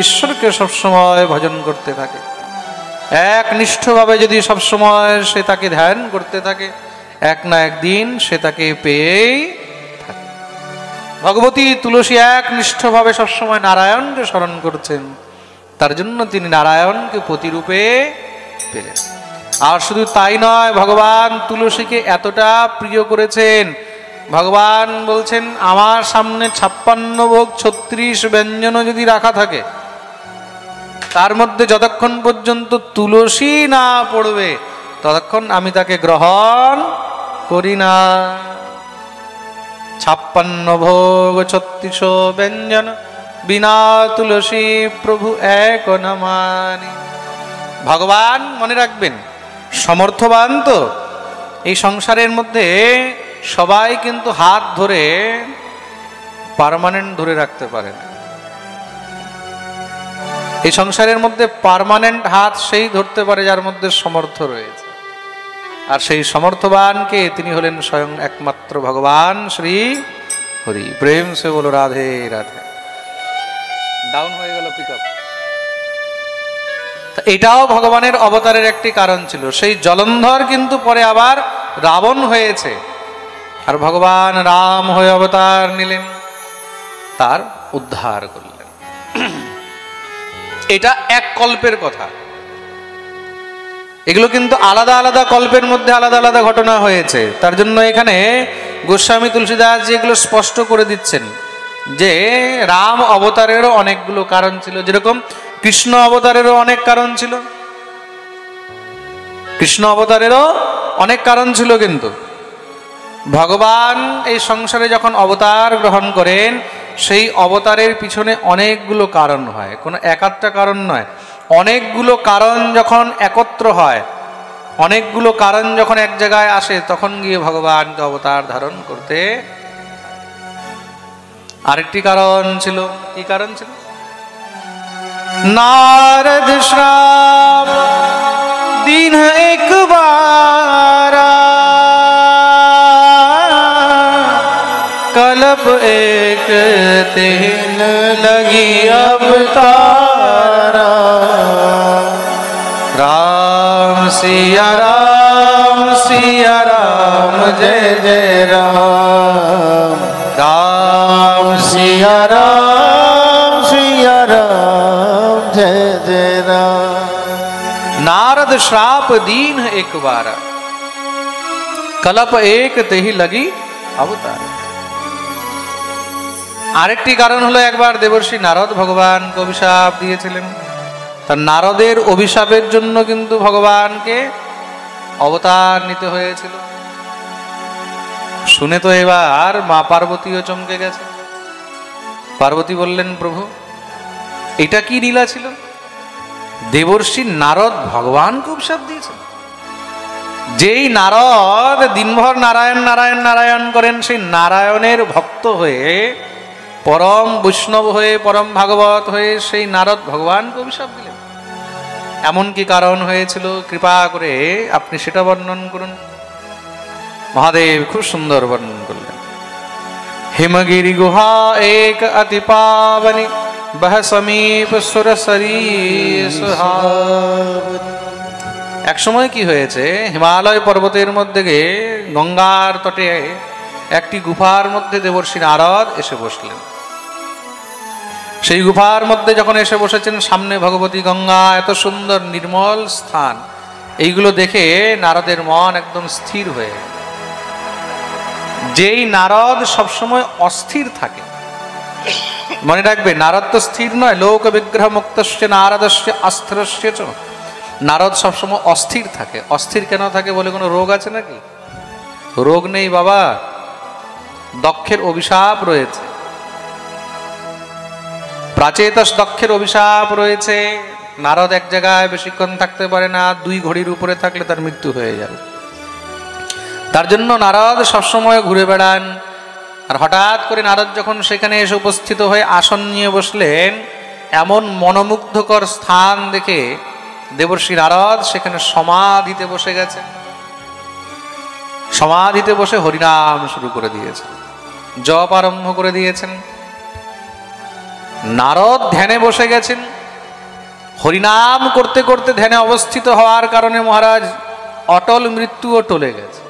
ঈশ্বরকে সবসময় ভজন করতে থাকে, একনিষ্ঠভাবে যদি সবসময় সে তাকে ধ্যান করতে থাকে, এক না একদিন সে তাকে পেয়েই থাকে। ভগবতী তুলসী একনিষ্ঠভাবে সবসময় নারায়ণকে স্মরণ করছেন, তার জন্য তিনি নারায়ণকে প্রতিরূপে পেলেন। আর শুধু তাই নয়, ভগবান তুলসীকে এতটা প্রিয় করেছেন, ভগবান বলছেন আমার সামনে 56 ভোগ 36 ব্যঞ্জন যদি রাখা থাকে, তার মধ্যে যতক্ষণ পর্যন্ত তুলসী না পড়বে ততক্ষণ আমি তাকে গ্রহণ করি না। 56 ভোগ 36 ব্যঞ্জন বিনা তুলসী প্রভু এক না মানি। ভগবান মনে রাখবেন সমর্থবান, তো এই সংসারের মধ্যে সবাই কিন্তু হাত ধরে পার্মানেন্ট ধরে রাখতে পারে না। এই সংসারের মধ্যে পার্মানেন্ট হাত সেই ধরতে পারে যার মধ্যে সমর্থ রয়েছে, আর সেই সমর্থবানকে তিনি হলেন স্বয়ং একমাত্র ভগবান শ্রী হরি। প্রেম সে বলো রাধে রাধে। ডাউন হয়ে গেল পিকআপ। এটাও ভগবানের অবতারের একটি কারণ ছিল। সেই জলন্ধর কিন্তু পরে আবার রাবণ হয়েছে, আর ভগবান রাম হয়ে অবতার নিলেন, তার উদ্ধার করলেন। এটা এক কল্পের কথা। এগুলো কিন্তু আলাদা আলাদা কল্পের মধ্যে আলাদা আলাদা ঘটনা হয়েছে। তার জন্য এখানে গোস্বামী তুলসীদাস যেগুলো স্পষ্ট করে দিচ্ছেন যে রাম অবতারেরও অনেকগুলো কারণ ছিল, যেরকম কৃষ্ণ অবতারেরও অনেক কারণ ছিল। কৃষ্ণ অবতারেরও অনেক কারণ ছিল, কিন্তু ভগবান এই সংসারে যখন অবতার গ্রহণ করেন সেই অবতারের পিছনে অনেকগুলো কারণ হয়, কোনো এক আধটা কারণ নয়। অনেকগুলো কারণ যখন একত্র হয়, অনেকগুলো কারণ যখন এক জায়গায় আসে, তখন গিয়ে ভগবানকে অবতার ধারণ করতে। আরেকটি কারণ ছিল, কি কারণ ছিল? नारद श्राप दिन एक बार, कल्प एक तिल लगी अवतारा। राम सिया राम जय जय राम, राम सिया राम जय जय राम। नारद श्राप दीन एक बार, कल्प एक तेहि लगी अवतार। আরেকটি কারণ হলো, একবার দেবর্ষি নারদ ভগবানকে অভিশাপ দিয়েছিলেন। তার নারদের অভিশাপের জন্য কিন্তু ভগবানকে অবতার নিতে হয়েছিল। শুনে তো এবার মা পার্বতীও চমকে গেছে। পার্বতী বললেন, প্রভু এটা কি লীলা ছিল? দেবর্ষি নারদ ভগবানকে অভিশাপ দিয়েছেন। যেই নারদ দিনভর নারায়ণ নারায়ণ নারায়ণ করেন, সেই নারায়ণের ভক্ত হয়ে, পরম বৈষ্ণব হয়ে, পরম ভাগবত হয়ে সেই নারদ ভগবানকে অভিশাপ দিলেন। এমন কি কারণ হয়েছিল? কৃপা করে আপনি সেটা বর্ণন করুন। মহাদেব খুব সুন্দর বর্ণন করলেন। হিমগিরি গুহা এক অতি পাবনি, বহ সমীপ সুরসরি সুহাবনি। এক সময় কি হয়েছে, হিমালয় পর্বতের মধ্যে গঙ্গার তটে একটি গুফার মধ্যে দেবর্ষি নারদ এসে বসলেন। সেই গুফার মধ্যে যখন এসে বসেছেন, সামনে ভগবতী গঙ্গা, এত সুন্দর নির্মল স্থান, এইগুলো দেখে নারদের মন একদম স্থির হয়ে গেল। যেই নারদ সবসময় অস্থির থাকে, মনে রাখবে নারদ তো স্থির নয়, লোক বিগ্রহ মুক্তস্য নারদস্য অস্থিরস্য চ। নারদ সবসময় অস্থির থাকে। অস্থির কেন থাকে বলে কোনো রোগ আছে নাকি? রোগ নেই বাবা, দক্ষের অভিশাপ রয়েছে। প্রাচেতস দক্ষের অভিশাপ রয়েছে। নারদ এক জায়গায় বেশিক্ষণ থাকতে পারে না, 2 ঘড়ির উপরে থাকলে তার মৃত্যু হয়ে যাবে। তার জন্য নারদ সবসময় ঘুরে বেড়ান। আর হঠাৎ করে নারদ যখন সেখানে এসে উপস্থিত হয়ে আসন নিয়ে বসলেন, এমন মনোমুগ্ধকর স্থান দেখে দেবর্ষি নারদ সেখানে সমাধিতে বসে গেছে। সমাধিতে বসে হরিনাম শুরু করে দিয়েছেন, জপ আরম্ভ করে দিয়েছেন। নারদ ধ্যানে বসে গেছেন, হরিনাম করতে করতে ধ্যানে অবস্থিত হওয়ার কারণে মহারাজ অটল মৃত্যুও টলে গেছে।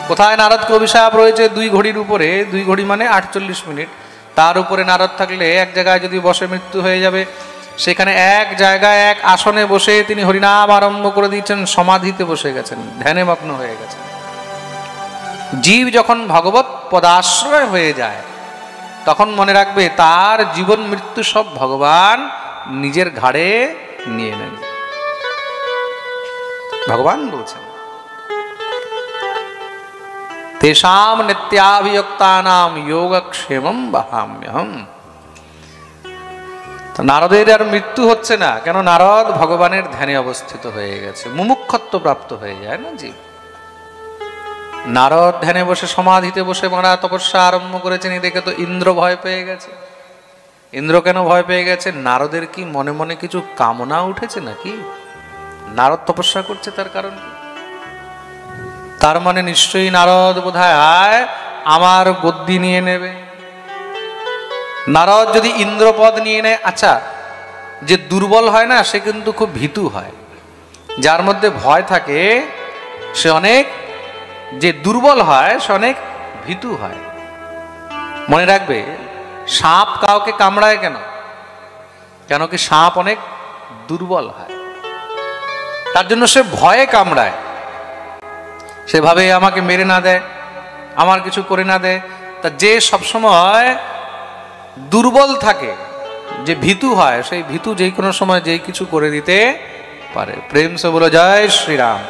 কোথায় নারদকে অভিশাপ রয়েছে? 2 ঘড়ির উপরে, 2 ঘড়ি মানে 48 মিনিট, তার উপরে নারদ থাকলে এক জায়গায় যদি বসে মৃত্যু হয়ে যাবে। সেখানে এক জায়গায় এক আসনে বসে তিনি হরিনাম আরম্ভ করে দিয়েছেন, সমাধিতে বসে গেছেন, ধ্যানে মগ্ন হয়ে গেছেন। জীব যখন ভগবত পদাশ্রয় হয়ে যায় তখন মনে রাখবে তার জীবন মৃত্যু সব ভগবান নিজের ঘাড়ে নিয়ে নেন। ভগবান বলছেন তেষাম নিত্যাভিযুক্তানাম যোগক্ষেমম বহাম্যহম। তো নারদের আর মৃত্যু হচ্ছে না, কেন? নারদ ভগবানের ধ্যানে অবস্থিত হয়ে গেছে, মুমুক্ষত্ব প্রাপ্ত হয়ে যায় না জীব। নারদ ধ্যানে বসে সমাধিতে বসে মারা তপস্যা আরম্ভ করেছেন, এই দেখে তো ইন্দ্র ভয় পেয়ে গেছে। ইন্দ্র কেন ভয় পেয়ে গেছে? নারদের কি মনে মনে কিছু কামনা উঠেছে নাকি? নারদ তপস্যা করছে তার কারণ কি? তার মানে নিশ্চয়ই নারদ বোধহয় আমার গদ্দি নিয়ে নেবে। নারদ যদি ইন্দ্রপদ নিয়ে নেয়, আচ্ছা, যে দুর্বল হয় না সে কিন্তু খুব ভীতু হয়, যার মধ্যে ভয় থাকে সে অনেক, যে দুর্বল হয় সে অনেক ভীতু হয়। মনে রাখবে, সাপ কাউকে কামড়ায় কেন? কেন কি সাপ অনেক দুর্বল হয়, তার জন্য সে ভয়ে কামড়ায়। সেভাবে আমাকে মেরে না দেয়, আমার কিছু করে না দেয়। তা যে সবসময় দুর্বল থাকে, যে ভীতু হয়, সেই ভীতু যে কোনো সময় যেই কিছু করে দিতে পারে। প্রেম সে বলো জয় শ্রীরাম।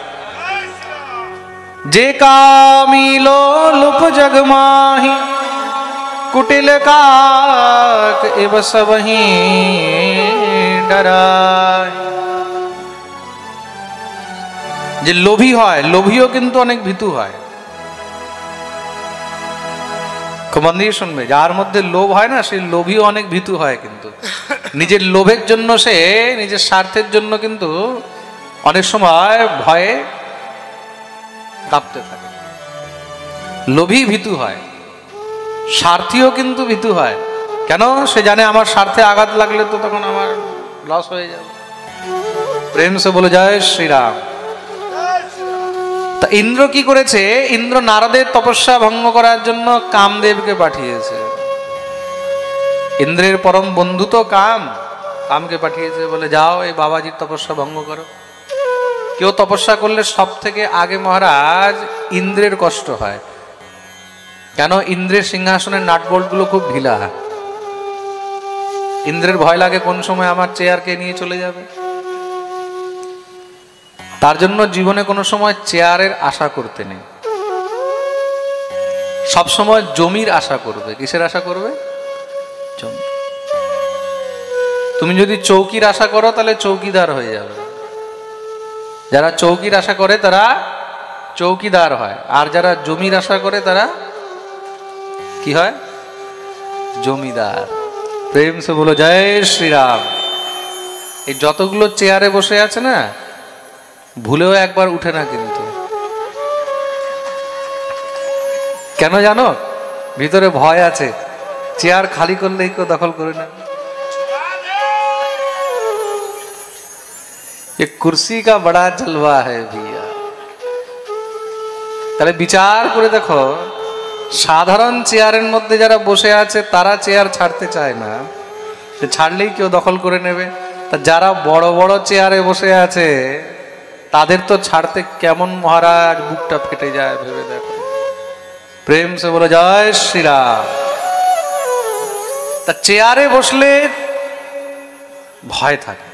যে কামিল লোপ জগমাহি কুটিল কাক এব সবহি ডরায়। যে লোভী হয়, লোভীও কিন্তু অনেক ভীতু হয়। মন দিয়ে শুনবে, যার মধ্যে লোভ হয় না সেই লোভীও অনেক ভীতু হয়। কিন্তু নিজের লোভের জন্য, সে নিজের স্বার্থের জন্য কিন্তু অনেক সময় ভয়ে কাঁপতে থাকে। লোভী ভীতু হয়, স্বার্থীও কিন্তু ভীতু হয়। কেন? সে জানে আমার স্বার্থে আঘাত লাগলে তো তখন আমার লস হয়ে যাবে। প্রেম সে বলে জয় শ্রীরাম। তা ইন্দ্র কি করেছে? ইন্দ্র নারদের তপস্যা ভঙ্গ করার জন্য কামদেবকে পাঠিয়েছে। ইন্দ্রের পরম বন্ধু তো কামকে পাঠিয়েছে, বলে যাও এই বাবাজির তপস্যা ভঙ্গ করো। কেউ তপস্যা করলে সব থেকে আগে মহারাজ ইন্দ্রের কষ্ট হয়। কেন? ইন্দ্রের সিংহাসনের নাটবোল্ট গুলো খুব ঢিলা। ইন্দ্রের ভয় লাগে কোন সময় আমার চেয়ারকে নিয়ে চলে যাবে। তার জন্য জীবনে কোনো সময় চেয়ারের আশা করতে নেই, সব সময় জমির আশা করবে। কিসের আশা করবে? জমি। তুমি যদি চৌকির আশা করো তাহলে চৌকিদার হয়ে যাবে। যারা চৌকির আশা করে তারা চৌকিদার হয়, আর যারা জমির আশা করে তারা কি হয়? জমিদার। প্রেম সে বলো জয় শ্রীরাম। এই যতগুলো চেয়ারে বসে আছে না, ভুলেও একবার উঠে না কিন্তু। কেন জানো? ভিতরে ভয় আছে, চেয়ার খালি করলেই কেউ দখল করে না। ये कुर्सी का बड़ा जलवा है भैया। তাহলে বিচার করে দেখো, সাধারণ চেয়ারের মধ্যে যারা বসে আছে তারা চেয়ার ছাড়তে চায় না, ছাড়লেই কেউ দখল করে নেবে। তা যারা বড় বড় চেয়ারে বসে আছে তাদের তো ছাড়তে কেমন মহারাজ বুকটা ফেটে যায়, ভেবে দেখো। প্রেম সে বলে জয় শ্রীরাম। তা চেয়ারে বসলে ভয় থাকে,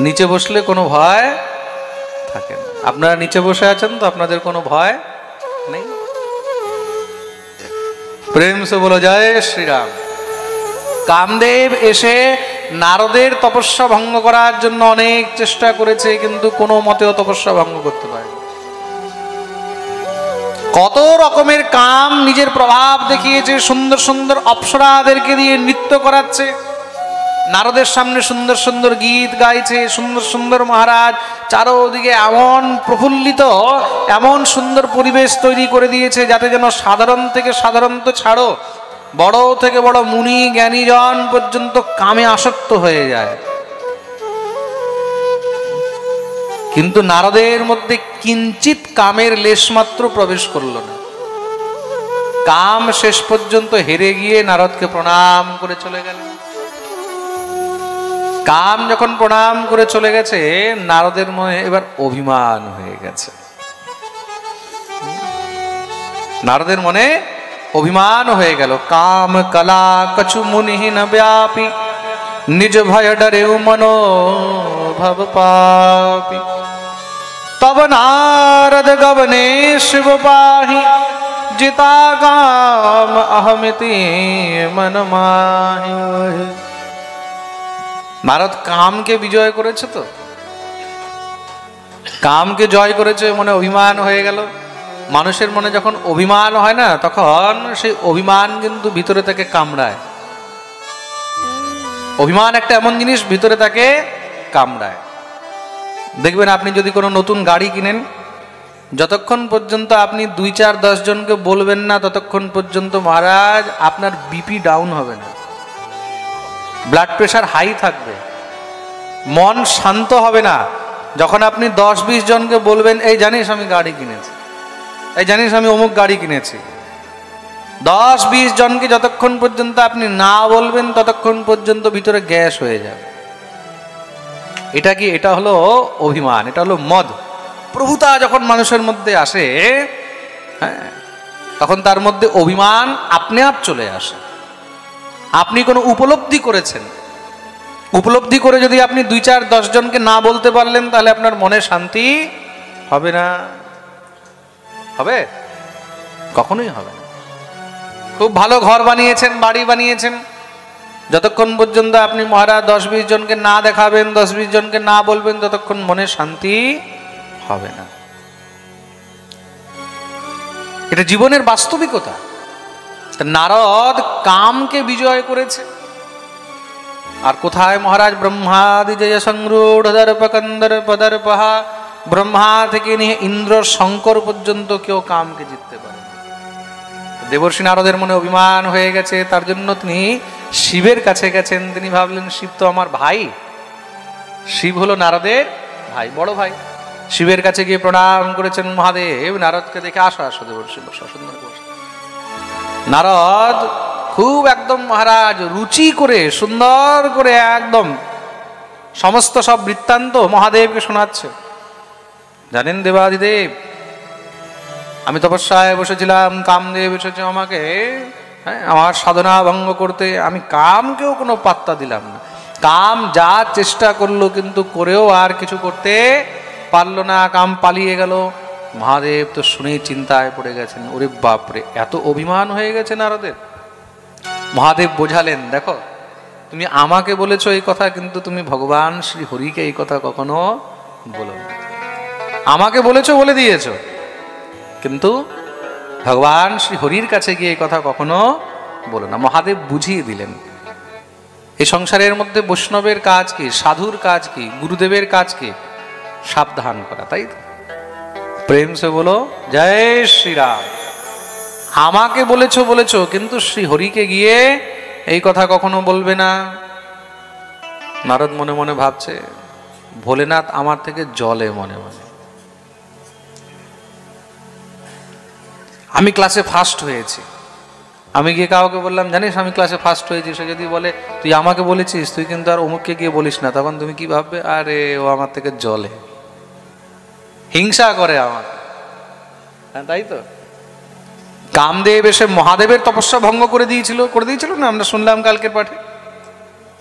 নিচে বসলে কোনো ভয় থাকে না। আপনারা নিচে বসে আছেন তো আপনাদের কোনো ভয় নেই। প্রেম সে বলো জয় শ্রীরাম। কামদেব এসে নারদের তপস্যা ভঙ্গ করার জন্য অনেক চেষ্টা করেছে, কিন্তু কোনো মতেও তপস্যা ভঙ্গ করতে পারেনি। কত রকমের কাম নিজের প্রভাব দেখিয়েছে, সুন্দর সুন্দর অপ্সরাদেরকে দিয়ে নৃত্য করাচ্ছে, নারদের সামনে সুন্দর সুন্দর গীত গাইছে, সুন্দর সুন্দর মহারাজ চারোদিকে এমন প্রফুল্লিত, এমন সুন্দর পরিবেশ তৈরি করে দিয়েছে যাতে যেন সাধারণ থেকে সাধারণ তো ছাড়ো, বড় থেকে বড় মুনি জ্ঞানীজন পর্যন্ত কামে আসক্ত হয়ে যায়, কিন্তু নারদের মধ্যে কিঞ্চিত কামের লেশমাত্র প্রবেশ করল না। কাম শেষ পর্যন্ত হেরে গিয়ে নারদকে প্রণাম করে চলে গেলেন। কাম যখন প্রণাম করে চলে গেছে, নারদের মনে এবার অভিমান হয়ে গেছে। নারদের মনে অভিমান হয়ে গেল। কাম কলা কছু মুনিহীন ব্যাপী, নিজ ভয় ডরে মনো ভব পাপি। তব নারদ গবনে শিব পাহি, জিতা কাম অহমিতি মন মাহি। নারদ কামকে বিজয় করেছে, তো কামকে জয় করেছে, মনে অভিমান হয়ে গেল। মানুষের মনে যখন অভিমান হয় না, তখন সেই অভিমান কিন্তু ভিতরে তাকে কামড়ায়। অভিমান একটা এমন জিনিস, ভিতরে তাকে কামড়ায়। দেখবেন আপনি যদি কোনো নতুন গাড়ি কিনেন, যতক্ষণ পর্যন্ত আপনি 2-4-10 জনকে বলবেন না, ততক্ষণ পর্যন্ত মহারাজ আপনার বিপি ডাউন হবে না, ব্লাড প্রেশার হাই থাকবে, মন শান্ত হবে না। যখন আপনি 10-20 জনকে বলবেন, এই জানিস আমি গাড়ি কিনেছি, এই জানিস আমি অমুক গাড়ি কিনেছি, 10-20 জনকে যতক্ষণ পর্যন্ত আপনি না বলবেন, ততক্ষণ পর্যন্ত ভিতরে গ্যাস হয়ে যাবে। এটা কি? এটা হলো অভিমান, এটা হলো মদ। প্রভুতা যখন মানুষের মধ্যে আসে, হ্যাঁ, তখন তার মধ্যে অভিমান আপনি আপ চলে আসে। আপনি কোনো উপলব্ধি করেছেন, উপলব্ধি করে যদি আপনি 2-4-10 জনকে না বলতে পারলেন, তাহলে আপনার মনে শান্তি হবে না। হবে? কখনোই হবে না। খুব ভালো ঘর বানিয়েছেন, বাড়ি বানিয়েছেন, যতক্ষণ পর্যন্ত আপনি মহারাজ 10-20 জনকে না দেখাবেন, 10-20 জনকে না বলবেন, ততক্ষণ মনে শান্তি হবে না। এটা জীবনের বাস্তবিকতা। নারদ কামকে বিজয় করেছে। আর কোথায় মহারাজ? ব্রহ্মাদি জয় সংরূঢ় দর্পকন্দর পদর্পহা। ব্রহ্মা থেকে নিয়ে ইন্দ্র শঙ্কর পর্যন্ত কেউ কামকে জিততে পারে। দেবর্ষি নারদের মনে অভিমান হয়ে গেছে, তার জন্য তিনি শিবের কাছে গেছেন। তিনি ভাবলেন, শিব তো আমার ভাই, শিব হলো নারদের ভাই, বড় ভাই। শিবের কাছে গিয়ে প্রণাম করেছেন। মহাদেব নারদকে দেখে, আসো আসো দেবর্ষি, বসো, সুন্দর করে। নারদ খুব একদম মহারাজ রুচি করে, সুন্দর করে একদম সমস্ত সব বৃত্তান্ত মহাদেবকে শোনাচ্ছে। জানেন দেবাদিদেব, আমি তপস্যায় বসেছিলাম, কামদেব এসেছে আমাকে, হ্যাঁ, আমার সাধনা ভঙ্গ করতে। আমি কামকেও কোনো পাত্তা দিলাম না। কাম যা চেষ্টা করলো, কিন্তু করেও আর কিছু করতে পারলো না, কাম পালিয়ে গেল। মহাদেব তো শুনেই চিন্তায় পড়ে গেছেন। ওরে বাপরে, এত অভিমান হয়ে গেছে নারদের। মহাদেব বোঝালেন, দেখো তুমি আমাকে বলেছো এই কথা, কিন্তু তুমি ভগবান শ্রী হরিকে এই কথা কখনো বলো না। আমাকে বলেছো, বলে দিয়েছো, কিন্তু ভগবান শ্রী হরির কাছে গিয়ে এই কথা কখনো বলো না। মহাদেব বুঝিয়ে দিলেন এই সংসারের মধ্যে বৈষ্ণবের কাজ কি, সাধুর কাজ কি, গুরুদেবের কাজ কি? সাবধান করা, তাই তো? প্রেম সে বলো জয় শ্রীরাম। আমাকে বলেছো বলেছো, কিন্তু শ্রী হরিকে গিয়ে এই কথা কখনো বলবে না। নারদ মনে মনে ভাবছে, ভোলেনাথ আমার থেকে জলে মনে মনে। আমি ক্লাসে ফার্স্ট হয়েছি, আমি গিয়ে কাউকে বললাম, জানিস আমি ক্লাসে ফার্স্ট হয়েছি, সে যদি বলে তুই আমাকে বলেছিস, তুই কিন্তু আর অমুককে গিয়ে বলিস না, তখন তুমি কি ভাববে? আরে ও আমার থেকে জলে, হিংসা করে আমাকে। হ্যাঁ, তাই তো? কামদেব এসে মহাদেবের তপস্যা ভঙ্গ করে দিয়েছিল না, আমরা শুনলাম কালকের পাঠে,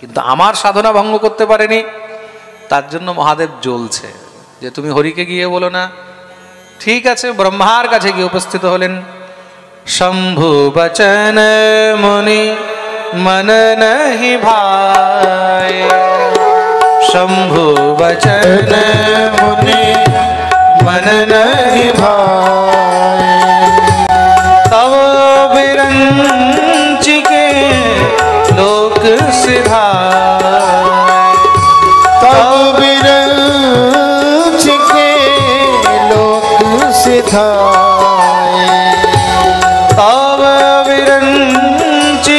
কিন্তু আমার সাধনা ভঙ্গ করতে পারেনি। তার জন্য মহাদেব জ্বলছে যে তুমি হরিকে গিয়ে বলো না। ঠিক আছে, ব্রহ্মার কাছে গিয়ে উপস্থিত হলেন। শম্ভু বচন মুনি মন নহি ভাই, শম্ভু বচন মুনি মন নহি ভাই। তব বিরঞ্চি কে লোক সিধায়, তব বিরঞ্চি কে লোক সিধায়, তব বিরঞ্চি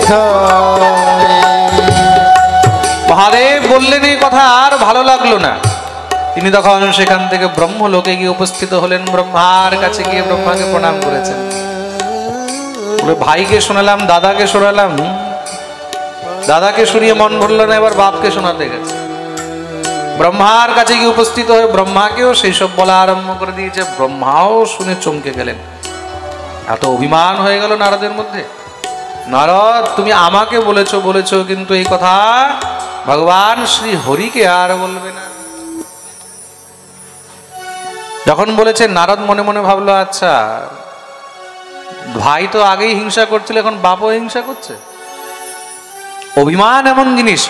যায়। মহাদেব বললেন এই কথা আর ভালো লাগলো না। তিনি তখন সেখান থেকে ব্রহ্মলোকে গিয়ে উপস্থিত হলেন। ব্রহ্মার কাছে গিয়ে ব্রহ্মাকে প্রণাম করেছেন। বলে ভাইকে শোনালাম, দাদাকে শোনালাম, দাদাকে শুনিয়ে মন ভরল না, এবার বাপকে শোনাতে গেছে। ব্রহ্মার কাছে গিয়ে উপস্থিত হয়ে ব্রহ্মাকেও সেই সব বলা আরম্ভ করে দিয়েছে। ব্রহ্মাও শুনে চমকে গেলেন। এত অভিমান হয়ে গেল নারদের মধ্যে। নারদ, তুমি আমাকে বলেছো বলেছো, কিন্তু এই কথা ভগবান শ্রী হরিকে আর বলবে না। যখন বলেছে, নারদ মনে মনে ভাবলো, আচ্ছা ভাই তো আগেই হিংসা করছিল, এখন বাপও হিংসা করছে। অভিমান এমন জিনিস,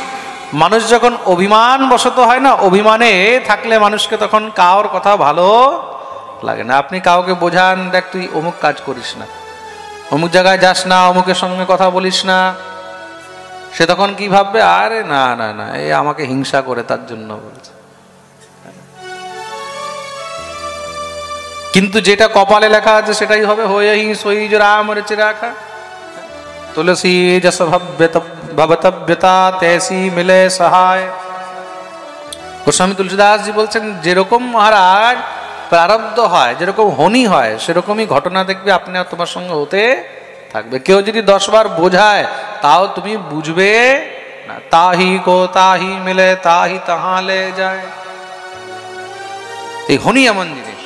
মানুষ যখন অভিমান বশত হয় না, অভিমানে থাকলে মানুষকে তখন কারোর কথা ভালো লাগে না। আপনি কাউকে বোঝান, দেখ তুই অমুক কাজ করিস না, অমুক জায়গায় যাস না, অমুকের সঙ্গে কথা বলিস না, সে তখন কি ভাববে, আরে না না না, এই আমাকে হিংসা করে তার জন্য বলছে। কিন্তু যেটা কপালে লেখা আছে সেটাই হবে। হয়ে হি সই রাম রেচে রাখা, তুলসী যশ ভবতব্যতা তেসি মিলে সহায়। গোস্বামী তুলসীদাস জি বলছেন, যেরকম মহারাজ প্রারব্ধ হয়, যেরকম হনি হয়, সেরকমই ঘটনা দেখবে আপনি আর তোমার সঙ্গে হতে থাকবে। কেউ যদি 10 বার বোঝায় তাও তুমি বুঝবে না। তাহি কো তাহি মিলে তাহি তাহা লে যায়। এই হনি এমন জিনিস।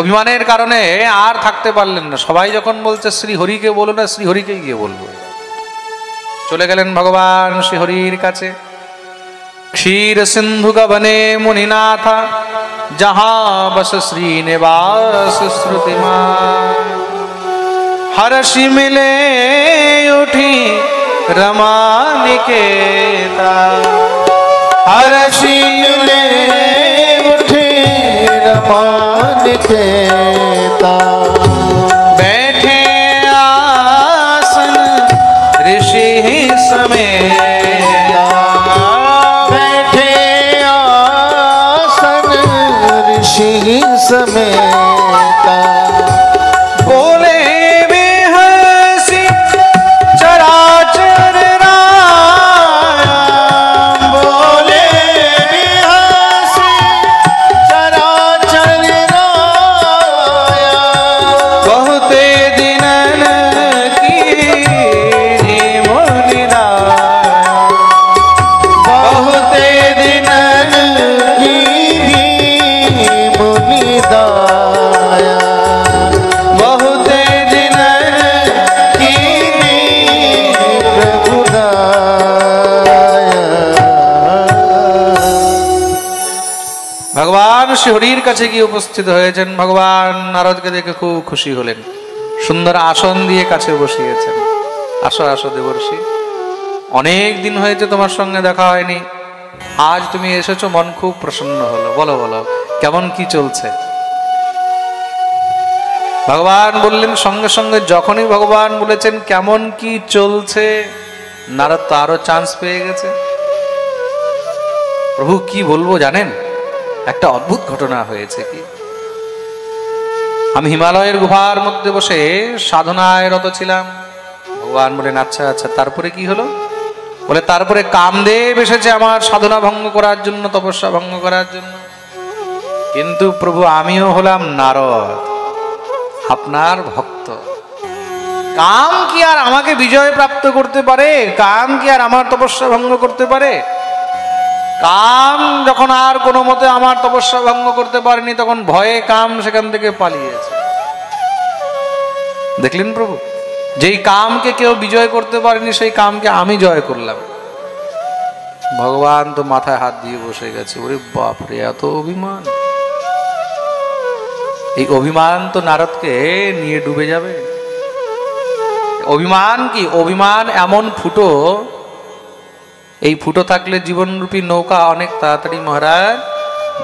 অভিমানের কারণে আর থাকতে পারলেন না। সবাই যখন বলছে শ্রী হরিকে বলো না, শ্রী হরিকেই গিয়ে বলবো। চলে গেলেন ভগবান শ্রী হরির কাছে। क्षीर सिंधु गबने मुनिनाथा, जहां बस श्रीनिवास श्रुतिमान। हर्षि मिले उठी रमा निकेता, हर्षि मिले उठी रमा निकेता। बैठे आसन ऋषि समेत, समेता। बोले बेहसी चराचर राम, बोले बेहसी चराचर राया। बहुते दिनन की मुनिदाया, बहुते दिनन की मुनिदाया। बहुते दिनन की प्रभुदाया। ভগবান শ্রী হরির কাছে গিয়ে উপস্থিত হয়েছেন। ভগবান নারদকে দেখে খুব খুশি হলেন। সুন্দর আসন দিয়ে কাছে বসিয়েছেন। আসো আসো দেবর্ষি, অনেক দিন হয়েছে তোমার সঙ্গে দেখা হয়নি, আজ তুমি এসেছো, মন খুব প্রসন্ন হলো। বলো বলো কেমন কি চলছে। ভগবান বললেন, সঙ্গে সঙ্গে যখনই ভগবান বলেছেন কেমন কি চলছে, নারদ তো আরো চান্স পেয়ে গেছে। প্রভু কি বলবো জানেন, একটা অদ্ভুত ঘটনা হয়েছে। কি, আমি হিমালয়ের গুহার মধ্যে বসে সাধনায় রত ছিলাম। ভগবান বলেন, আচ্ছা আচ্ছা, তারপরে কি হলো? বলে, তারপরে কামদেব এসেছে আমার সাধনা ভঙ্গ করার জন্য, তপস্যা ভঙ্গ করার জন্য। কিন্তু প্রভু আমিও হলাম নারদ, আপনার ভক্ত। কাম কি আর আমাকে বিজয় প্রাপ্ত করতে পারে? কাম কি আর আমার তপস্যা ভঙ্গ করতে পারে? কাম যখন আর কোনো মতে আমার তপস্যা ভঙ্গ করতে পারেনি, তখন ভয়ে কাম সেখান থেকে পালিয়েছে। দেখলেন প্রভু, যেই কামকে কেউ বিজয় করতে পারেনি, সেই কামকে আমি জয় করলাম। ভগবান তো মাথায় হাত দিয়ে বসে গেছে। ওরে বাপরে, এত অভিমান! এই অভিমান তো নারদকে নিয়ে ডুবে যাবে। অভিমান কি? অভিমান এমন ফুটো, এই ফুটো থাকলে জীবনরূপী নৌকা অনেক তাড়াতাড়ি মহারাজ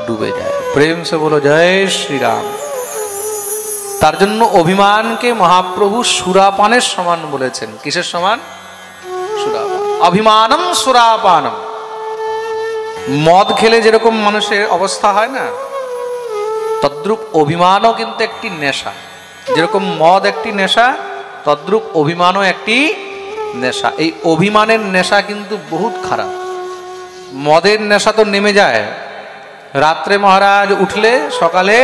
ডুবে যায়। প্রেম সে বলো জয় শ্রীরাম। তার জন্য অভিমানকে মহাপ্রভু সুরাপানের সমান বলেছেন। কিসের সমান? সুরাপান। অভিমানম সুরাপানম। মদ খেলে যেরকম মানুষের অবস্থা হয় না, তদ্রূপ অভিমানও কিন্তু একটি নেশা। যেরকম মদ একটি নেশা, তদ্রূপ অভিমানও একটি নেশা। এই অভিমানের নেশা কিন্তু বহুত খারাপ। মদের নেশা তো নেমে যায়, রাত্রে মহারাজ উঠলে সকালে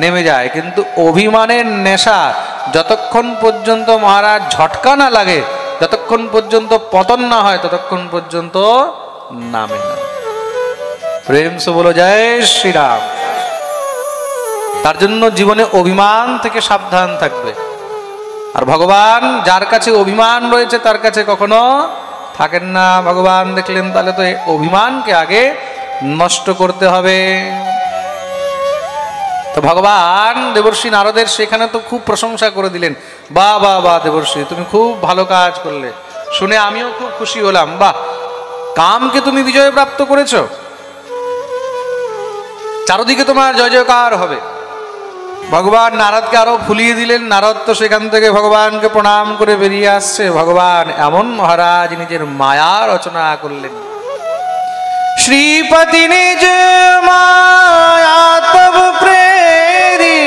নেমে যায়, কিন্তু অভিমানের নেশা যতক্ষণ পর্যন্ত মহারাজ ঝটকা না লাগে, যতক্ষণ পর্যন্ত পতন না হয়, ততক্ষণ পর্যন্ত নামে না। প্রেম সে বলো জয় শ্রীরাম। তার জন্য জীবনে অভিমান থেকে সাবধান থাকবে। আর ভগবান যার কাছে অভিমান রয়েছে তার কাছে কখনো থাকেন না। ভগবান দেখলেন তাহলে তো এই অভিমানকে আগে নষ্ট করতে হবে। তো ভগবান দেবর্ষি নারদের সেখানে তো খুব প্রশংসা করে দিলেন, বাহ বাহ বাহ দেবর্ষি, তুমি খুব ভালো কাজ করলে, শুনে আমিও খুব খুশি হলাম। বাহ, কামকে তুমি বিজয় প্রাপ্ত করেছো, চারদিকে তোমার জয় জয়কার হবে। ভগবান নারদকে আরো ফুলিয়ে দিলেন। নারদ তো সেখান থেকে ভগবানকে প্রণাম করে বেরিয়ে আসছে। ভগবান এমন মহারাজ নিজের মায়া রচনা করলেন। শ্রীপতি নিজ মায়া তব প্রেরি,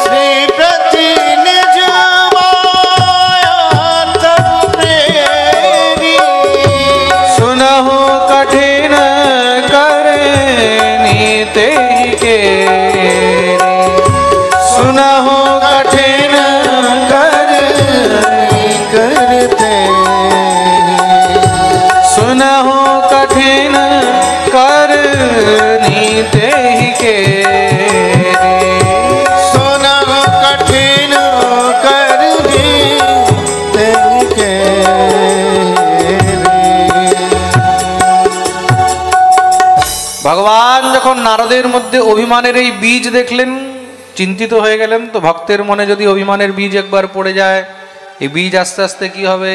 श्रीपति निज माया तब प्रेरी, सुनहु कठिन करनी तेहि के, सुनहु कठिन करनी करते, सुनहु कठिन करनी तेहि के, सुनह कठिन करनी तेके। ভগবান যখন নারদের মধ্যে অভিমানের এই বীজ দেখলেন, চিন্তিত হয়ে গেলেন। তো ভক্তের মনে যদি অভিমানের বীজ একবার পড়ে যায়, এই বীজ আস্তে আস্তে কি হবে,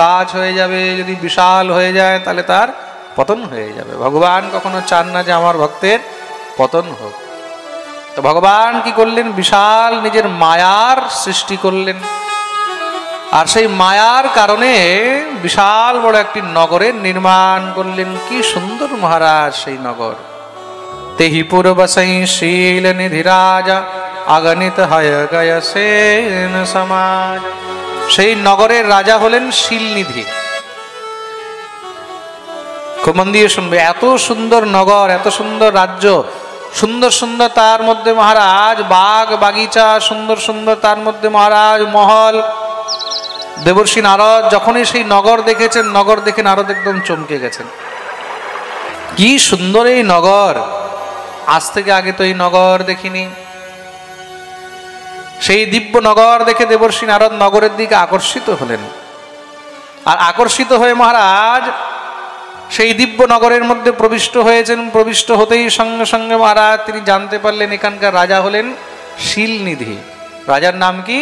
গাছ হয়ে যাবে। যদি বিশাল হয়ে যায় তাহলে তার পতন হয়ে যাবে। ভগবান কখনো চান না যে আমার ভক্তের পতন হোক। তো ভগবান কি করলেন, বিশাল নিজের মায়ার সৃষ্টি করলেন। আর সেই মায়ার কারণে বিশাল বড় একটি নগরের নির্মাণ করলেন। কি সুন্দর মহারাজ সেই নগর। তেহি পূর্বসৈ শীল নিধি রাজা, আগণিত হয় গয় সেন সমাজ। সেই নগরের রাজা হলেন শীলনিধি। খুব মন দিয়ে শুনবে, এত সুন্দর নগর, এত সুন্দর রাজ্য, সুন্দর সুন্দর তার মধ্যে মহারাজ বাগ বাগিচা, সুন্দর সুন্দর তার মধ্যে মহারাজ মহল। দেবর্ষি নারদ যখনই সেই নগর দেখেছেন, নগর দেখে নারদ একদম চমকে গেছেন। কি সুন্দর এই নগর, আজ থেকে আগে তো এই নগর দেখিনি। সেই দিব্য নগর দেখে দেবর্ষি নারদ নগরের দিকে আকর্ষিত হলেন। আর আকর্ষিত হয়ে মহারাজ সেই দিব্য নগরের মধ্যে প্রবিষ্ট হয়েছেন। প্রবিষ্ট হতেই সঙ্গে সঙ্গে মহারাজ তিনি জানতে পারলেন এখানকার রাজা হলেন শীলনিধি। রাজার নাম কি?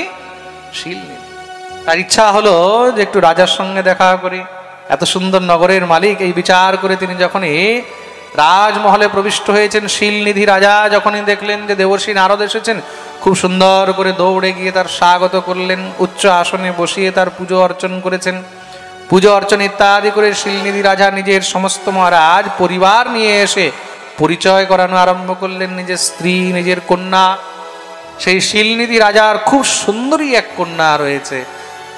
শীলনিধি। তার ইচ্ছা হলো যে একটু রাজার সঙ্গে দেখা করি। এত সুন্দর নগরের মালিক, এই বিচার করে তিনি যখনই রাজমহলে প্রবিষ্ট হয়েছেন, শীলনিধি রাজা যখনই দেখলেন যে দেবর্ষি নারদ এসেছেন, খুব সুন্দর করে দৌড়ে গিয়ে তার স্বাগত করলেন। উচ্চ আসনে বসিয়ে তার পুজো অর্চন করেছেন। পুজো অর্চন ইত্যাদি করে শীলনিধি রাজা নিজের সমস্ত মহারাজ পরিবার নিয়ে এসে পরিচয় করানো আরম্ভ করলেন। নিজের স্ত্রী, নিজের কন্যা। সেই শীলনিধি রাজার খুব সুন্দরী এক কন্যা রয়েছে।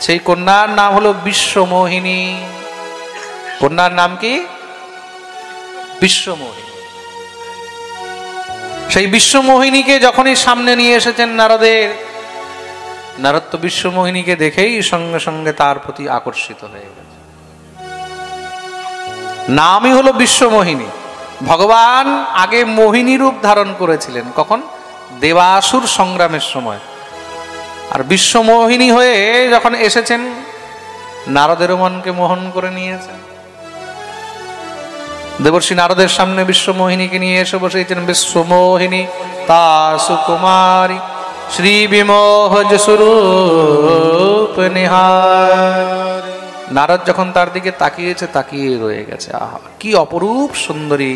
সেই কন্যার নাম হলো বিশ্বমোহিনী। কন্যার নাম কি? বিশ্বমোহিনী। সেই বিশ্বমোহিনীকে যখনই সামনে নিয়ে এসেছেন নারদের, নারদ তো বিশ্বমোহিনীকে দেখেই সঙ্গে সঙ্গে তার প্রতি আকর্ষিত হয়ে গেছে। নামই হলো বিশ্বমোহিনী। ভগবান আগে মোহিনী রূপ ধারণ করেছিলেন, কখন? দেবাসুর সংগ্রামের সময়। আর বিশ্বমোহিনী হয়ে যখন এসেছেন, নারদেরও মনকে মোহন করে নিয়েছেন। দেবর্ষি নারদের সামনে বিশ্বমোহিনীকে নিয়ে এসে বসেছেন। বিশ্বমোহিনী তা সুকুমারী, শ্রী বিমোহজ স্বরূপ নিহার। নারদ যখন তার দিকে তাকিয়েছে, তাকিয়ে রয়ে গেছে। আহা, কি অপরূপ সুন্দরী!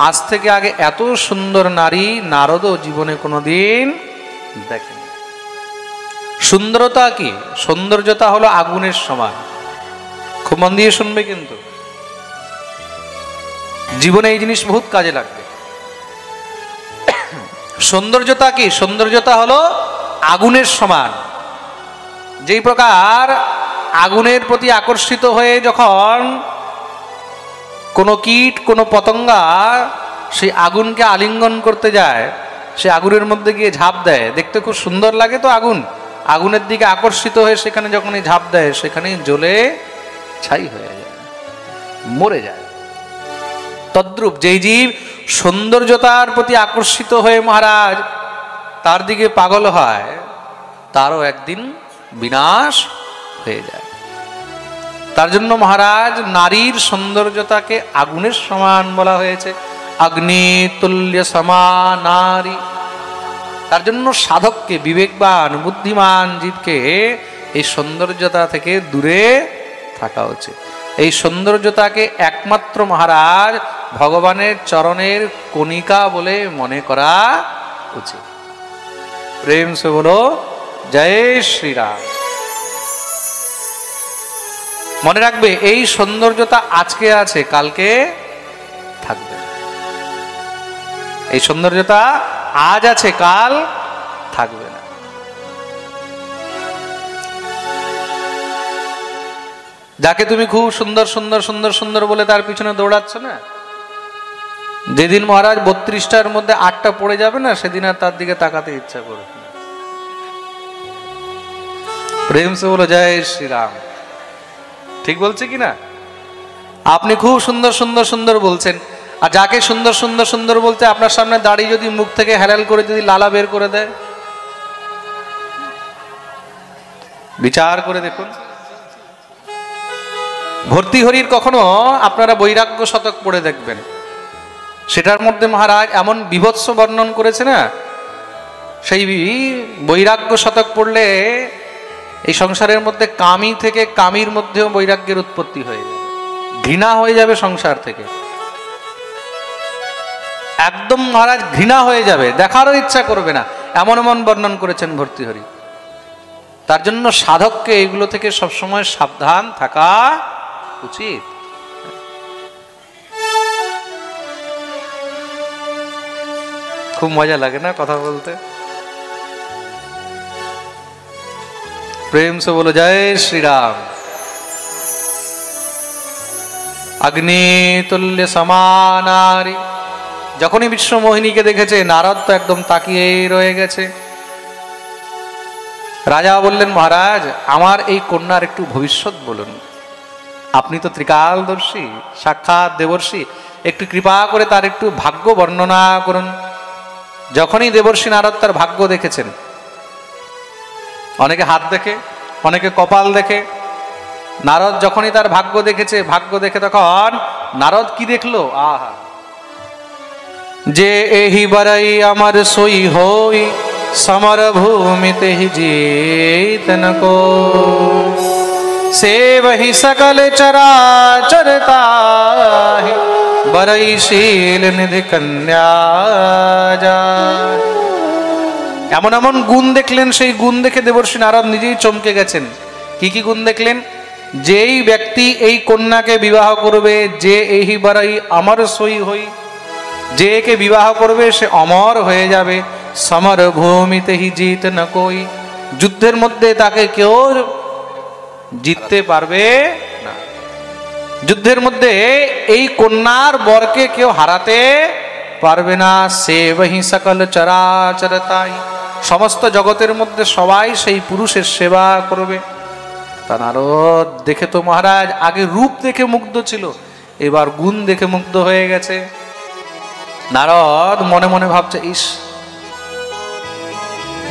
আজ থেকে আগে এত সুন্দর নারী নারদও জীবনে কোনোদিন দেখেনি। সুন্দরতা কি? সৌন্দর্যতা হলো আগুনের সমান। খুব মন দিয়ে শুনবে, কিন্তু জীবনে এই জিনিস বহুত কাজে লাগবে। সৌন্দর্যতা কি? সৌন্দর্যতা হলো আগুনের সমান। যেই প্রকার আগুনের প্রতি আকর্ষিত হয়ে যখন কোনো কীট কোনো পতঙ্গা সেই আগুনকে আলিঙ্গন করতে যায়, সে আগুনের মধ্যে গিয়ে ঝাঁপ দেয়, দেখতে খুব সুন্দর লাগে তো আগুন, আগুনের দিকে আকর্ষিত হয়ে সেখানে যখনই ঝাঁপ দেয় সেখানেই জ্বলে ছাই হয়ে যায়, মরে যায়। তদ্রূপ যেই জীব সৌন্দর্যতার প্রতি আকর্ষিত হয়ে মহারাজ তার দিকে পাগল হয়, তারও একদিন বিনাশ হয়ে যায়। তার জন্য মহারাজ নারীর সৌন্দর্যতাকে আগুনের সমান বলা হয়েছে, অগ্নি তুল্য সমানারী। তার জন্য সাধককে, বিবেকবান বুদ্ধিমান জীবকে এই সৌন্দর্যতা থেকে দূরে থাকা উচিত। এই সৌন্দর্যতাকে একমাত্র মহারাজ ভগবানের চরণের কণিকা বলে মনে করা উচিত। প্রেম সে বলো জয় শ্রীরাম। মনে রাখবে এই সৌন্দর্যতা আজকে আছে, কালকে থাকবে। এই সৌন্দর্যতা আজ আছে, কাল থাকবে না। যাকে তুমি খুব সুন্দর সুন্দর সুন্দর সুন্দর বলে তার পিছনে দৌড়াচ্ছ না, যেদিন মহারাজ 32টার মধ্যে 8টা পড়ে যাবে না, সেদিন আর তার দিকে তাকাতে ইচ্ছা করবে না। প্রেম সে বলো জয় শ্রীরাম। ঠিক বলছে কি না? আপনি খুব সুন্দর সুন্দর সুন্দর বলছেন, আর যাকে সুন্দর সুন্দর সুন্দর বলতে আপনার সামনে দাঁড়িয়ে যদি মুখ থেকে হেলাল করে যদি লালা বের করে দেয়, বিচার করে দেখুন। ভর্তৃহরির কখনো আপনারা বৈরাগ্য শতক পড়ে দেখবেন, সেটার মধ্যে মহারাজ এমন বীভৎস বর্ণন করেছে না, সেই বৈরাগ্য শতক পড়লে এই সংসারের মধ্যে কামী থেকে কামীর মধ্যেও বৈরাগ্যের উৎপত্তি হয়ে যাবে, ঘৃণা হয়ে যাবে সংসার থেকে, একদম মহারাজ ঘৃণা হয়ে যাবে, দেখারও ইচ্ছা করবে না, এমন এমন বর্ণন করেছেন ভর্তৃহরি। তার জন্য সাধককে এগুলো থেকে সবসময় সাবধান থাকা উচিত। খুব মজা লাগে না কথা বলতে? প্রেম সে বলো জয় শ্রীরাম। অগ্নি তুল্য সমানারী। যখনই বিশ্বমোহিনীকে দেখেছে, নারদ তো একদম তাকিয়েই রয়ে গেছে। রাজা বললেন, মহারাজ আমার এই কন্যার একটু ভবিষ্যৎ বলুন, আপনি তো ত্রিকালদর্শী, সাক্ষাৎ দেবর্ষি, একটু কৃপা করে তার একটু ভাগ্য বর্ণনা করুন। যখনই দেবর্ষি নারদ তার ভাগ্য দেখেছেন, অনেকে হাত দেখে, অনেকে কপাল দেখে, নারদ যখনই তার ভাগ্য দেখেছে, ভাগ্য দেখে তখন নারদ কি দেখলো, আহা, যে এহি বরাই আমার সই হই সমর ভূমিতে হি जीतन को से वही सकल चराचर ताहि बरई शील निधि कन्या जाय। এমন এমন গুণ দেখলেন, সেই গুণ দেখে দেবর্ষি নারদ নিজেই চমকে গেছেন। কি কি গুণ দেখলেন? যেই ব্যক্তি এই কন্যাকে বিবাহ করবে, যে এহি বরাই আমার সই হই, যে একে বিবাহ করবে সে অমর হয়ে যাবে। সমর ভূমিতে হি জিত না কই, যুদ্ধের মধ্যে তাকে কেউ জিততে পারবে না। যুদ্ধের মধ্যে এই কন্যার বরকে কেউ হারাতে পারবে না। সে বহি সকল চরাচর তাই, সমস্ত জগতের মধ্যে সবাই সেই পুরুষের সেবা করবে। তা নারদ দেখে তো মহারাজ আগে রূপ দেখে মুগ্ধ ছিল, এবার গুণ দেখে মুগ্ধ হয়ে গেছে। নারদ মনে মনে ভাবছে, ইস,